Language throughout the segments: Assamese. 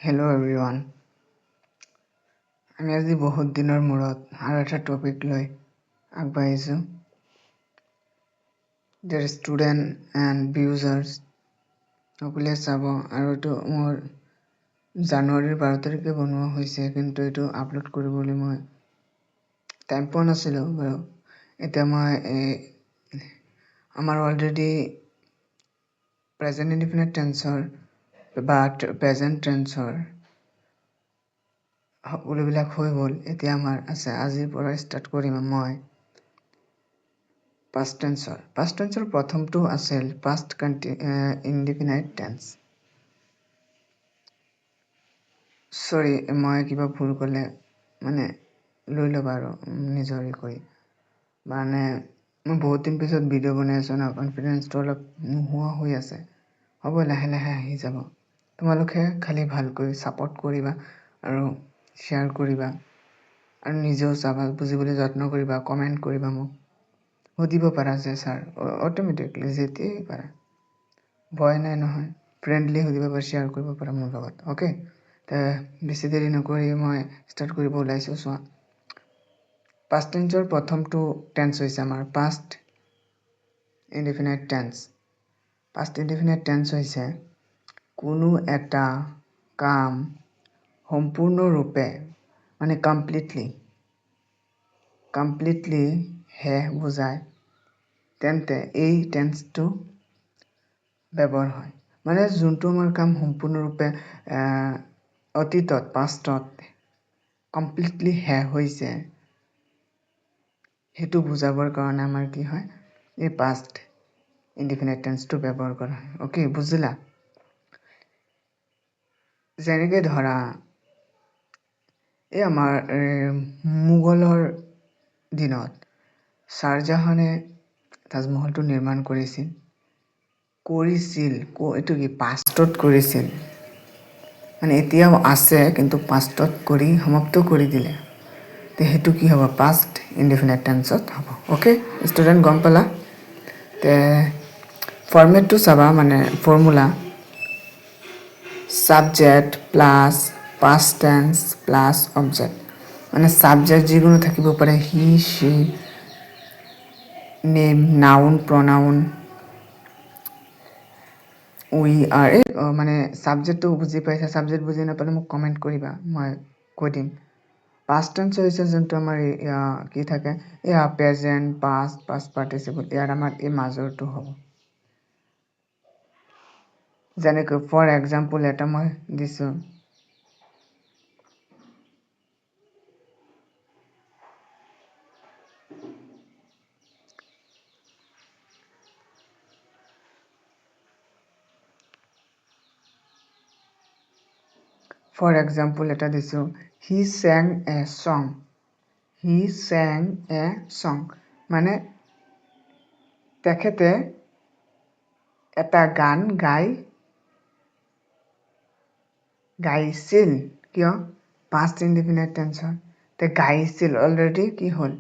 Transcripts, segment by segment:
হেল্ল' এভৰিৱান, আমি আজি বহুত দিনৰ মূৰত আৰু এটা টপিক লৈ আগবাঢ়িছোঁ। দেয়াৰ ষ্টুডেণ্ট এণ্ড ভিউজাৰ্ছ সকলোৱে চাব। আৰু এইটো মোৰ জানুৱাৰীৰ 12 তাৰিখে বনোৱা হৈছে, কিন্তু এইটো আপলোড কৰিবলৈ মই টাইম পোৱা নাছিলোঁ বাৰু। এতিয়া মই আমাৰ অলৰেডি প্ৰেজেণ্ট ইনডিফিনিট টেন্সৰ বা প্ৰেজেণ্ট টেন্সৰ সকলোবিলাক হৈ গ'ল। এতিয়া আমাৰ আছে, আজিৰ পৰা ষ্টাৰ্ট কৰিম মই পাষ্ট টেন্সৰ। পাষ্ট টেন্সৰ প্ৰথমটো আছিল পাষ্ট ইনডিফিনাইট টেন্স। চৰি, মই কিবা ভুল ক'লে মানে লৈ ল'বা আৰু নিজৰ কৰি। মানে মই বহুত দিন পিছত ভিডিঅ' বনাই আছোঁ ন, কনফিডেঞ্চটো অলপ নোহোৱা হৈ আছে। হ'ব, লাহে লাহে আহি যাব। তোমালোকে খালি ভালকৈ ছাপোৰ্ট কৰিবা আৰু শ্বেয়াৰ কৰিবা আৰু নিজেও চাবা, বুজিবলৈ যত্ন কৰিবা, কমেণ্ট কৰিবা, মোক সুধিব পাৰা যে ছাৰ, অট'মেটিকলি যেতিয়াই পাৰা, ভয় নাই নহয়, ফ্ৰেণ্ডলি সুধিব পাৰা, শ্বেয়াৰ কৰিব পাৰা মোৰ লগত। অ'কে, বেছি দেৰি নকৰি মই ষ্টাৰ্ট কৰিব ওলাইছোঁ। চোৱা, পাষ্ট টেন্সৰ প্ৰথমটো টেন্স হৈছে আমাৰ past indefinite tense. Past indefinite tense হৈছে কোনো এটা কাম সম্পূৰ্ণৰূপে মানে কমপ্লিটলি শেষ বুজায়, তেন্তে এই টেন্সটো ব্যৱহাৰ হয়। মানে যোনটো আমাৰ কাম সম্পূৰ্ণৰূপে অতীতত, পাষ্টত কমপ্লিটলি শেষ হৈছে, সেইটো বুজাবৰ কাৰণে আমাৰ কি হয়, এই পাষ্ট ইনডিফিনাইট টেন্সটো ব্যৱহাৰ কৰা হয়। অ'কে, বুজিলা? যেনেকৈ ধৰা, এই আমাৰ মোগলৰ দিনত শ্বাহজাহানে তাজমহলটো নিৰ্মাণ কৰিছিল। এইটো কি পাষ্টত কৰিছিল, মানে এতিয়াও আছে কিন্তু পাষ্টত কৰি সমাপ্ত কৰি দিলে। তে সেইটো কি হ'ব? পাষ্ট ইনডিফিনাইট টেন্সত হ'ব। অ'কে ষ্টুডেণ্ট, গম পালা? তে ফৰ্মেটটো চাবা, মানে formula subject plus past tense plus object. মানে ছাবজেক্ট যিকোনো থাকিব পাৰে, he, she, name, noun, pronoun, we, আৰ। মানে ছাবজেক্টটো বুজি পাইছা? ছাবজেক্ট বুজি নাপালে মোক কমেণ্ট কৰিবা, মই কৈ দিম। পাষ্ট টেন্স হৈছে যোনটো আমাৰ কি থাকে, প্ৰেজেণ্ট, পাষ্ট পাৰ্টিচিপল, ইয়াত আমাৰ এই মাজৰটো হ'ব। যেনেকৈ ফৰ এক্সাম্পল এটা মই দিছোঁ, হি চেং এ ছং। হি চেং এ ছং মানে তেখেতে এটা গান গাইছিল। কিয়? পাষ্ট ইনডিফিনাইট টেন্সৰ। তে গাইছিল অলৰেডি কি হ'ল?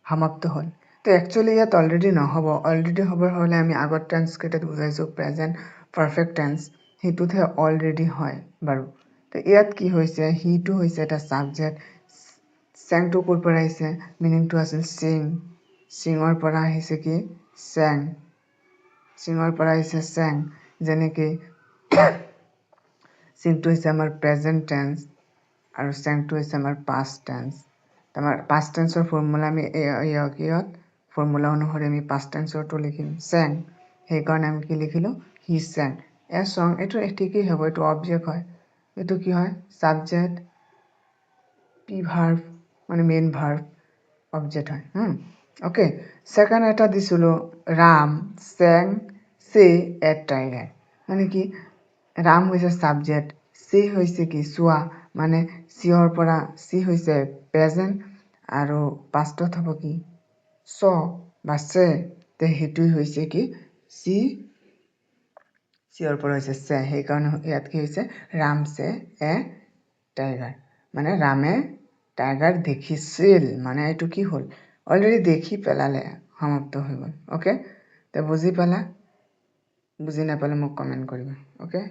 সমাপ্ত হ'ল। তো একচুৱেলি ইয়াত অলৰেডি নহ'ব। অলৰেডি হ'বৰ হ'লে আমি আগত টেন্সকেইটাত বুজাইছোঁ, প্ৰেজেণ্ট পাৰফেক্ট টেন্স, সেইটোতহে অলৰেডি হয় বাৰু। তো ইয়াত কি হৈছে, হিটো হৈছে এটা ছাবজেক্ট, চেংটো ক'ৰ পৰা আহিছে, মিনিংটো আছিল চিং, চিঙৰ পৰা আহিছে কি চেং, চিঙৰ পৰা আহিছে চেং। যেনেকৈ চিংটো হৈছে আমাৰ প্ৰেজেণ্ট টেন্স আৰু চেংটো হৈছে আমাৰ পাষ্ট টেন্স। আমাৰ পাষ্ট টেন্সৰ ফৰ্মুলা আমি ইয়াত ফৰ্মুলা অনুসৰি আমি পাষ্ট টেন্সৰটো লিখিম চেং। সেইকাৰণে আমি কি লিখিলোঁ? হি চেং এ ছং। এইটো ঠিকেই হ'ব, এইটো অবজেক্ট হয়। এইটো কি হয়? ছাবজেক্ট, পি ভাৰ্ব মানে মেইন ভাৰ্ব, অবজেক্ট হয়। অ'কে, ছেকেণ্ড এটা দিছিলোঁ, ৰাম চেং চে এ টাইগাৰ। মানে কি, ৰাম হৈছে ছাবজেক্ট, চে হৈছে কি চোৱা, মানে চিয়ৰ পৰা চি হৈছে প্ৰেজেণ্ট আৰু পাষ্টত হ'ব কি চ বা চে। তে সেইটোৱে হৈছে কি চি, চিয়ৰ পৰা হৈছে চে। সেইকাৰণে ইয়াত কি হৈছে, ৰাম চে এ টাইগাৰ, মানে ৰামে টাইগাৰ দেখিছিল। মানে এইটো কি হ'ল, অলৰেডি দেখি পেলালে, সমাপ্ত হৈ গ'ল। অ'কে, তে বুজি পালা? বুজি নাপালে মোক কমেণ্ট কৰিবা। অ'কে।